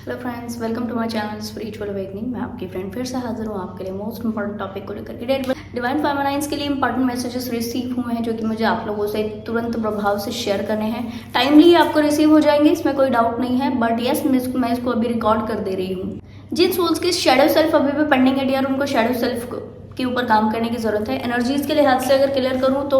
Hello friends, welcome to my channel spiritual awakening. मैं आपकी friend फिर से हाजिर हूँ आपके लिए मोस्ट इंपॉर्टेंट टॉपिक को लेकर के। डिवाइन फेमिनाइंस के लिए इंपॉर्टेंट मैसेजेस रिसीव हुए हैं जो कि मुझे आप लोगों से तुरंत प्रभाव से शेयर करने हैं। टाइमली आपको रिसीव हो जाएंगे, इसमें कोई डाउट नहीं है। बट यस, मैं इसको अभी रिकॉर्ड कर दे रही हूँ। जिन सोल्स के शेडो सेल्फ अभी भी पेंडिंग है डियर, उनको शेडो सेल्फ के ऊपर काम करने की जरूरत है। एनर्जीज के लिहाज से अगर क्लियर करूं तो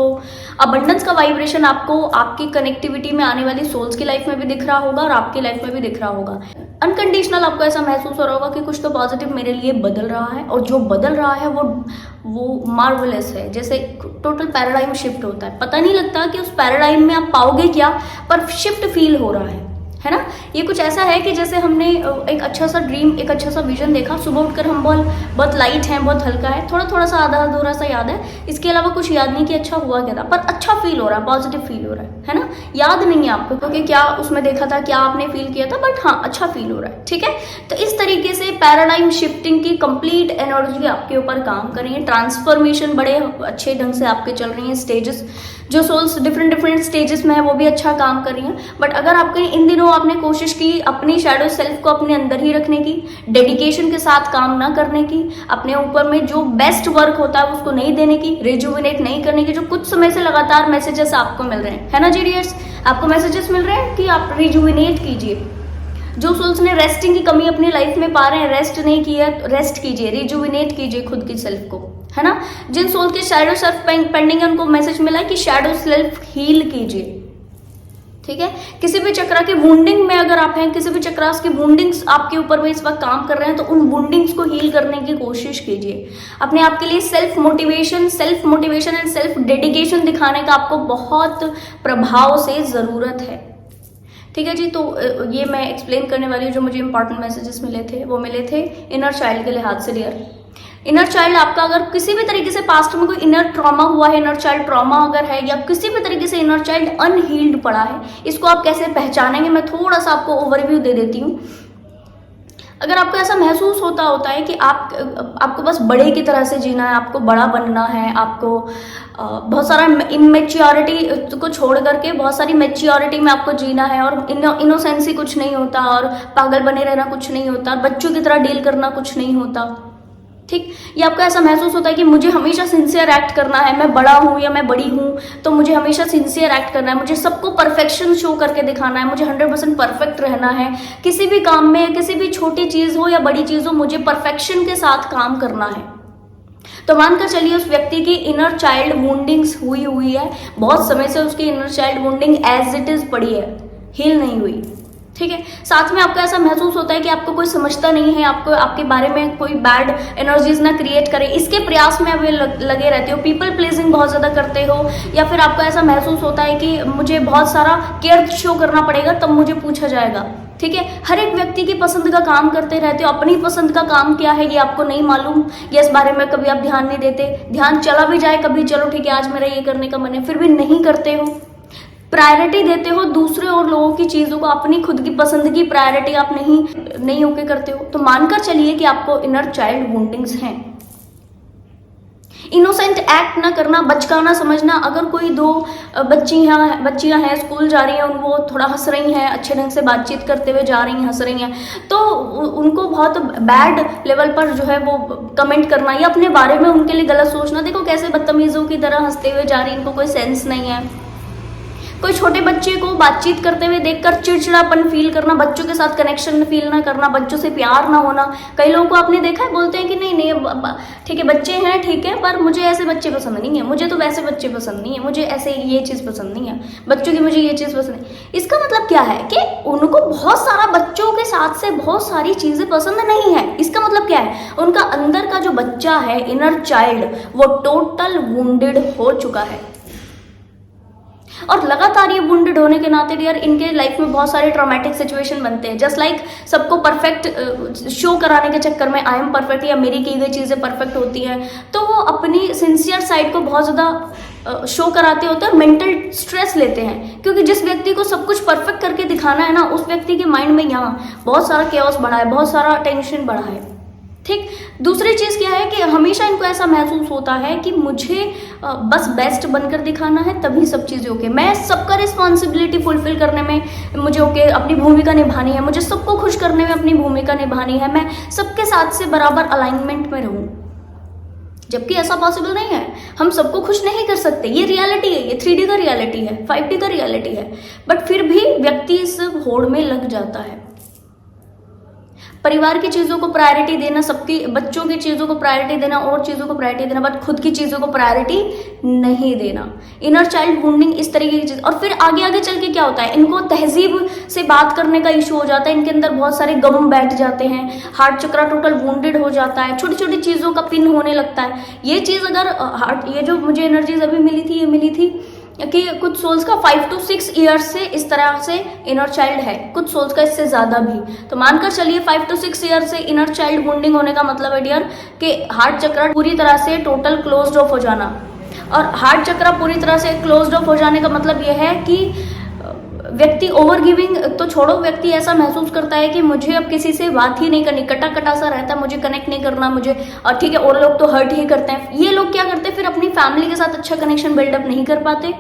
अबंडेंस का वाइब्रेशन आपको आपकी कनेक्टिविटी में आने वाली सोल्स की लाइफ में भी दिख रहा होगा और आपकी लाइफ में भी दिख रहा होगा। अनकंडीशनल आपको ऐसा महसूस हो रहा होगा कि कुछ तो पॉजिटिव मेरे लिए बदल रहा है, और जो बदल रहा है वो मार्वलस है। जैसे टोटल पैराडाइम शिफ्ट होता है, पता नहीं लगता कि उस पैराडाइम में आप पाओगे क्या, पर शिफ्ट फील हो रहा है ना। ये कुछ ऐसा है कि जैसे हमने एक अच्छा सा ड्रीम, एक अच्छा सा विजन देखा, सुबह उठकर हम बहुत लाइट हैं, बहुत हल्का है, थोड़ा सा आधा अधूरा सा याद है, इसके अलावा कुछ याद नहीं कि अच्छा हुआ क्या था, पर अच्छा फील हो रहा है, पॉजिटिव फील हो रहा है ना। याद नहीं है आपको क्योंकि क्या उसमें देखा था, क्या आपने फील किया था, बट हाँ अच्छा फील हो रहा है, ठीक है। तो इस तरीके से पैराडाइम शिफ्टिंग की कंप्लीट एनर्जी आपके ऊपर काम कर रही है। ट्रांसफॉर्मेशन बड़े अच्छे ढंग से आपके चल रही है। स्टेजेस, जो सोल्स डिफरेंट स्टेजेस में है वो भी अच्छा काम कर रही हैं। बट अगर आपके इन दिनों आपने कोशिश की अपनी शैडो सेल्फ को अपने अंदर ही रखने की, डेडिकेशन के साथ काम ना करने की, अपने ऊपर में जो बेस्ट वर्क होता है उसको नहीं देने की, रिजुविनेट नहीं करने की, जो कुछ समय से लगातार मैसेजेस आपको मिल रहे हैं, है ना जी डियर्स, आपको मैसेजेस मिल रहे हैं कि आप रिजुविनेट कीजिए। जो सोल्स ने रेस्टिंग की कमी अपनी लाइफ में पा रहे हैं, रेस्ट नहीं किया, रेस्ट कीजिए, रिजुविनेट कीजिए खुद की सेल्फ को, है ना। जिन सोल के शैडो सेल्फ पेंडिंग है उनको मैसेज मिला है कि शैडो सेल्फ हील कीजिए, ठीक है। किसी भी चक्रा के वुंडिंग में अगर आप हैं, किसी भी चक्रास की वुंडिंग्स आपके ऊपर में इस वक्त काम कर रहे हैं, तो उन वुंडिंग्स को हील करने की कोशिश कीजिए। अपने आप के लिए self motivation and self dedication दिखाने का आपको बहुत प्रभाव से जरूरत है, ठीक है जी। तो ये मैं एक्सप्लेन करने वाली हूँ। जो मुझे इंपॉर्टेंट मैसेजेस मिले थे वो मिले थे इनर चाइल्ड के लिहाज से डियर। इनर चाइल्ड आपका अगर किसी भी तरीके से पास्ट में कोई इनर ट्रॉमा हुआ है, इनर चाइल्ड ट्रॉमा अगर है, या किसी भी तरीके से इनर चाइल्ड अनहील्ड पड़ा है, इसको आप कैसे पहचानेंगे, मैं थोड़ा सा आपको ओवरव्यू दे देती हूँ। अगर आपको ऐसा महसूस होता है कि आपको बस बड़े की तरह से जीना है, आपको बड़ा बनना है, आपको बहुत सारा इनमेच्योरिटी को छोड़ करके बहुत सारी मेच्योरिटी में आपको जीना है, और इनोसेंसी कुछ नहीं होता, और पागल बने रहना कुछ नहीं होता, बच्चों की तरह डील करना कुछ नहीं होता, ठीक। ये आपको ऐसा महसूस होता है कि मुझे हमेशा सिंसियर एक्ट करना है, मैं बड़ा हूं या मैं बड़ी हूं तो मुझे हमेशा सिंसियर एक्ट करना है, मुझे सबको परफेक्शन शो करके दिखाना है, मुझे 100% परफेक्ट रहना है। किसी भी काम में, किसी भी छोटी चीज हो या बड़ी चीज हो, मुझे परफेक्शन के साथ काम करना है। तो मानकर चलिए उस व्यक्ति की इनर चाइल्ड वुंडिंग्स हुई है, बहुत समय से उसकी inner child wounding as it is पड़ी है, हील नहीं हुई, ठीक है। साथ में आपको ऐसा महसूस होता है कि आपको कोई समझता नहीं है, आपको आपके बारे में कोई बैड एनर्जीज ना क्रिएट करे, इसके प्रयास में आप लगे रहते हो, पीपल प्लीजिंग बहुत ज्यादा करते हो, या फिर आपको ऐसा महसूस होता है कि मुझे बहुत सारा केयर शो करना पड़ेगा तब मुझे पूछा जाएगा, ठीक है। हर एक व्यक्ति की पसंद का काम करते रहते हो, अपनी पसंद का काम क्या है ये आपको नहीं मालूम, या इस बारे में कभी आप ध्यान नहीं देते, ध्यान चला भी जाए कभी, चलो ठीक है आज मेरा ये करने का मन है, फिर भी नहीं करते हो। प्रायोरिटी देते हो दूसरे और लोगों की चीजों को, अपनी खुद की पसंद की प्रायोरिटी आप नहीं होके करते हो। तो मानकर चलिए कि आपको इनर चाइल्ड वुंडिंग्स हैं। इनोसेंट एक्ट ना करना, बचकाना समझना। अगर कोई दो बच्चियां हैं, स्कूल जा रही हैं, उनको थोड़ा हंस रही हैं, अच्छे ढंग से बातचीत करते हुए जा रही हैं, हंस रही हैं, तो उनको बहुत बैड लेवल पर जो है वो कमेंट करना या अपने बारे में उनके लिए गलत सोचना, देखो कैसे बदतमीजों की तरह हंसते हुए जा रही हैं, इनको कोई सेंस नहीं है। कोई छोटे बच्चे को बातचीत करते हुए देखकर चिड़चिड़ापन फील करना, बच्चों के साथ कनेक्शन फील ना करना, बच्चों से प्यार ना होना। कई लोगों को आपने देखा है बोलते हैं कि नहीं ठीक है बच्चे हैं, ठीक है, पर मुझे ऐसे बच्चे पसंद नहीं है, मुझे तो वैसे बच्चे पसंद नहीं है, मुझे ऐसे ये चीज़ पसंद नहीं है, बच्चों की मुझे ये चीज़ पसंद नहीं। इसका मतलब क्या है कि उनको बहुत सारा बच्चों के साथ से बहुत सारी चीज़ें पसंद नहीं है। इसका मतलब क्या है, उनका अंदर का जो बच्चा है, इनर चाइल्ड, वो टोटल वुंडेड हो चुका है, और लगातार ये वुंडेड होने के नाते डियर इनके लाइफ में बहुत सारे ट्रॉमेटिक सिचुएशन बनते हैं। जस्ट लाइक सबको परफेक्ट शो कराने के चक्कर में आई एम परफेक्ट या मेरी की गई चीज़ें परफेक्ट होती हैं, तो वो अपनी सिंसियर साइड को बहुत ज़्यादा शो कराते होते हैं और मेंटल स्ट्रेस लेते हैं, क्योंकि जिस व्यक्ति को सब कुछ परफेक्ट करके दिखाना है ना, उस व्यक्ति के माइंड में यहाँ बहुत सारा केओस बढ़ा है, बहुत सारा टेंशन बढ़ा है, ठीक। दूसरी चीज़ क्या है कि हमेशा इनको ऐसा महसूस होता है कि मुझे बस बेस्ट बनकर दिखाना है, तभी सब चीज़ें ओके, मैं सबका रिस्पॉन्सिबिलिटी फुलफिल करने में मुझे ओके अपनी भूमिका निभानी है, मुझे सबको खुश करने में अपनी भूमिका निभानी है, मैं सबके साथ से बराबर अलाइनमेंट में रहूं। जबकि ऐसा पॉसिबल नहीं है, हम सबको खुश नहीं कर सकते। ये रियलिटी है, ये 3D का रियलिटी है, 5D का रियलिटी है, बट फिर भी व्यक्ति इस होड़ में लग जाता है। परिवार की चीज़ों को प्रायोरिटी देना, सबकी बच्चों की चीज़ों को प्रायोरिटी देना, और चीज़ों को प्रायोरिटी देना, बट खुद की चीज़ों को प्रायोरिटी नहीं देना। इनर चाइल्ड वुंडिंग इस तरीके की चीज़। और फिर आगे आगे चल के क्या होता है, इनको तहजीब से बात करने का इशू हो जाता है, इनके अंदर बहुत सारे गम बैठ जाते हैं, हार्ट चक्रा टोटल वुंडेड हो जाता है, छोटी छोटी चीज़ों का पिन होने लगता है। ये चीज़ अगर ये जो मुझे एनर्जीज अभी मिली थी कि कुछ सोल्स का 5 to 6 ईयर्स से इस तरह से इनर चाइल्ड है, कुछ सोल्स का इससे ज़्यादा भी। तो मानकर चलिए 5 to 6 ईयर्स से इनर चाइल्ड वुंडिंग होने का मतलब है डियर कि हार्ट चक्र पूरी तरह से टोटल क्लोज्ड ऑफ हो जाना। और हार्ट चक्र पूरी तरह से क्लोज्ड ऑफ हो जाने का मतलब यह है कि व्यक्ति ओवर गिविंग तो छोड़ो, व्यक्ति ऐसा महसूस करता है कि मुझे अब किसी से बात ही नहीं करनी, कटा कटा सा रहता है, मुझे कनेक्ट नहीं करना मुझे। और ठीक है, और लोग तो हर्ट ही करते हैं। ये लोग क्या करते हैं, फिर अपनी फैमिली के साथ अच्छा कनेक्शन बिल्डअप नहीं कर पाते,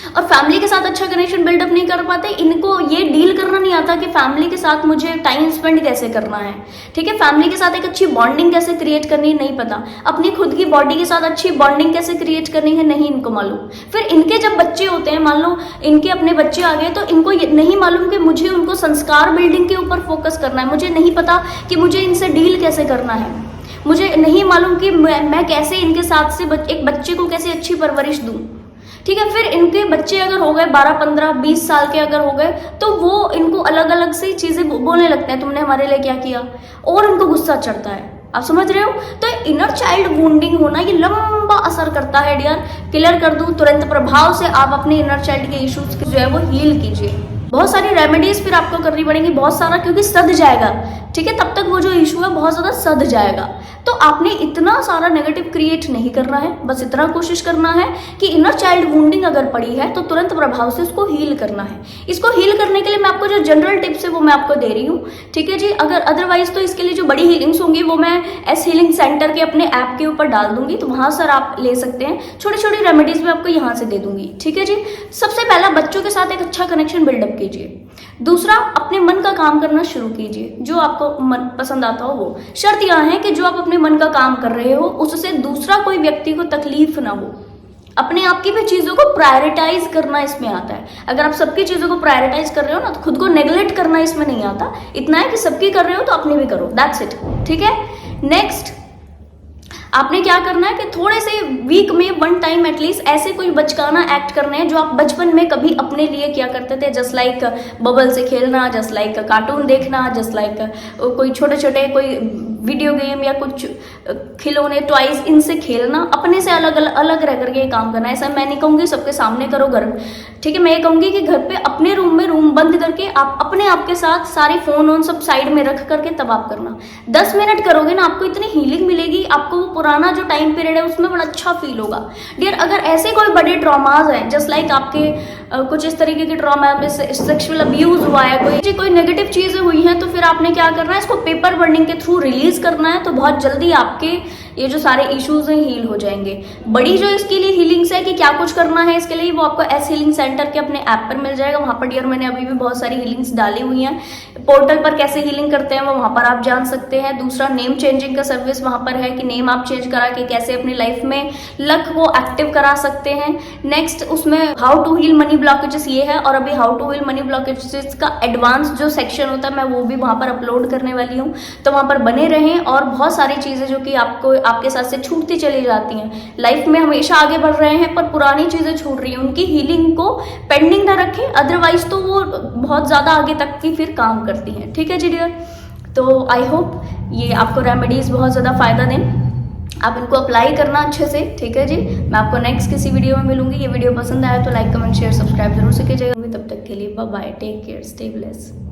और फैमिली के साथ अच्छा कनेक्शन बिल्डअप नहीं कर पाते। इनको ये डील करना नहीं आता कि फैमिली के साथ मुझे टाइम स्पेंड कैसे करना है, ठीक है, फैमिली के साथ एक अच्छी बॉन्डिंग कैसे क्रिएट करनी है नहीं पता, अपनी खुद की बॉडी के साथ अच्छी बॉन्डिंग कैसे क्रिएट करनी है नहीं इनको मालूम। फिर इनके जब बच्चे होते हैं, मान लो इनके अपने बच्चे आ गए, तो इनको नहीं मालूम कि मुझे उनको संस्कार बिल्डिंग के ऊपर फोकस करना है, मुझे नहीं पता कि मुझे इनसे डील कैसे करना है, मुझे नहीं मालूम कि मैं कैसे इनके साथ से एक बच्चे को कैसे अच्छी परवरिश दूँ, ठीक है। फिर इनके बच्चे अगर हो गए 12, 15, 20 साल के अगर हो गए, तो वो इनको अलग अलग सी चीज़ें बोलने लगते हैं, तुमने हमारे लिए क्या किया, और इनको गुस्सा चढ़ता है। आप समझ रहे हो? तो इनर चाइल्ड वुंडिंग होना ये लंबा असर करता है डियर। क्लियर कर दूं, तुरंत प्रभाव से आप अपने इनर चाइल्ड के इश्यूज जो है वो हील कीजिए। बहुत सारी रेमेडीज फिर आपको करनी पड़ेंगी, बहुत सारा, क्योंकि सध जाएगा, ठीक है, तब तक वो जो इशू है बहुत ज़्यादा सध जाएगा। तो आपने इतना सारा नेगेटिव क्रिएट नहीं करना है, बस इतना कोशिश करना है कि इनर चाइल्ड वुंडिंग अगर पड़ी है तो तुरंत प्रभाव से उसको हील करना है। इसको हील करने के लिए मैं आपको जो जनरल टिप्स है वो मैं आपको दे रही हूँ, ठीक है जी। अगर अदरवाइज तो इसके लिए जो बड़ी हीलिंग्स होंगी वो मैं एस हीलिंग सेंटर के अपने ऐप के ऊपर डाल दूंगी, तो वहाँ सर आप ले सकते हैं। छोटी छोटी रेमेडीज मैं आपको यहाँ से दे दूंगी, ठीक है जी। सबसे पहला, बच्चों के साथ एक अच्छा कनेक्शन बिल्डअप कीजिए। दूसरा, अपने मन का काम करना शुरू कीजिए, जो आपको मन पसंद आता हो वो। शर्त यह है कि जो आप अपने मन का काम कर रहे हो उससे दूसरा कोई व्यक्ति को तकलीफ ना हो। अपने आप की भी चीजों को प्रायोरिटाइज करना इसमें आता है। अगर आप सबकी चीजों को प्रायोरिटाइज कर रहे हो ना, तो खुद को नेग्लेक्ट करना इसमें नहीं आता। इतना है कि सबकी कर रहे हो तो अपनी भी करो, दैट्स इट, ठीक है। नेक्स्ट, आपने क्या करना है कि थोड़े से वीक में 1 टाइम एटलीस्ट ऐसे कोई बचकाना एक्ट करने हैं जो आप बचपन में कभी अपने लिए किया करते थे। जस्ट लाइक बबल से खेलना, जस्ट लाइक कार्टून देखना, जस्ट लाइक कोई छोटे छोटे कोई वीडियो गेम या कुछ खिलौने, टॉयज, इनसे खेलना। अपने से अलग रह करके ये काम करना है। ऐसा मैं नहीं कहूँगी सबके सामने करो घर, ठीक है। मैं ये कहूँगी कि घर पे अपने रूम में रूम बंद करके आप अपने आप के साथ सारे फोन ऑन सब साइड में रख करके तब आप करना। 10 मिनट करोगे ना, आपको इतनी हीलिंग मिलेगी, आपको वो पुराना जो टाइम पीरियड है उसमें बड़ा अच्छा फील होगा डियर। अगर ऐसे कोई बड़े ट्रॉमाज हैं, जस्ट लाइक आपके कुछ इस तरीके के ट्रॉमा में सेक्सुअल अब्यूज हुआ है, कोई नेगेटिव चीजें हुई हैं, तो फिर आपने क्या करना है, इसको पेपर बर्निंग के थ्रू रिलीज करना है। तो बहुत जल्दी आपके ये जो सारे इश्यूज हैं हील हो जाएंगे। बड़ी जो इसके लिए हीलिंग्स है कि क्या कुछ करना है इसके लिए, वो आपको एस हीलिंग सेंटर के अपने ऐप पर मिल जाएगा। वहाँ पर डियर मैंने अभी भी बहुत सारी हीलिंग्स डाली हुई हैं। पोर्टल पर कैसे हीलिंग करते हैं वो वहाँ पर आप जान सकते हैं। दूसरा, नेम चेंजिंग का सर्विस वहाँ पर है कि नेम आप चेंज करा के कैसे अपनी लाइफ में लक को एक्टिव करा सकते हैं। नेक्स्ट, उसमें how to heal money blockages ये है, और अभी how to heal money blockages का एडवांस जो सेक्शन होता है मैं वो भी वहाँ पर अपलोड करने वाली हूँ। तो वहाँ पर बने रहें, और बहुत सारी चीज़ें जो कि आपको आपके साथ से छूटती चली जाती हैं। लाइफ में हमेशा आगे बढ़ रहे हैं पर पुरानी चीज़ें छूट रही हैं, उनकी हीलिंग को पेंडिंग ना रखें, अदरवाइज तो वो बहुत ज़्यादा आगे तक की फिर काम करती हैं, ठीक है जी डियर। तो आई होप ये आपको रेमेडीज़ बहुत ज़्यादा फ़ायदा दें, आप इनको अप्लाई करना अच्छे से, ठीक है जी। मैं आपको नेक्स्ट किसी वीडियो में मिलूंगी। ये वीडियो पसंद आया तो लाइक, कमेंट, शेयर, सब्सक्राइब जरूर से कीजिएगा। तब तक के लिए bye bye, take care, stay blessed.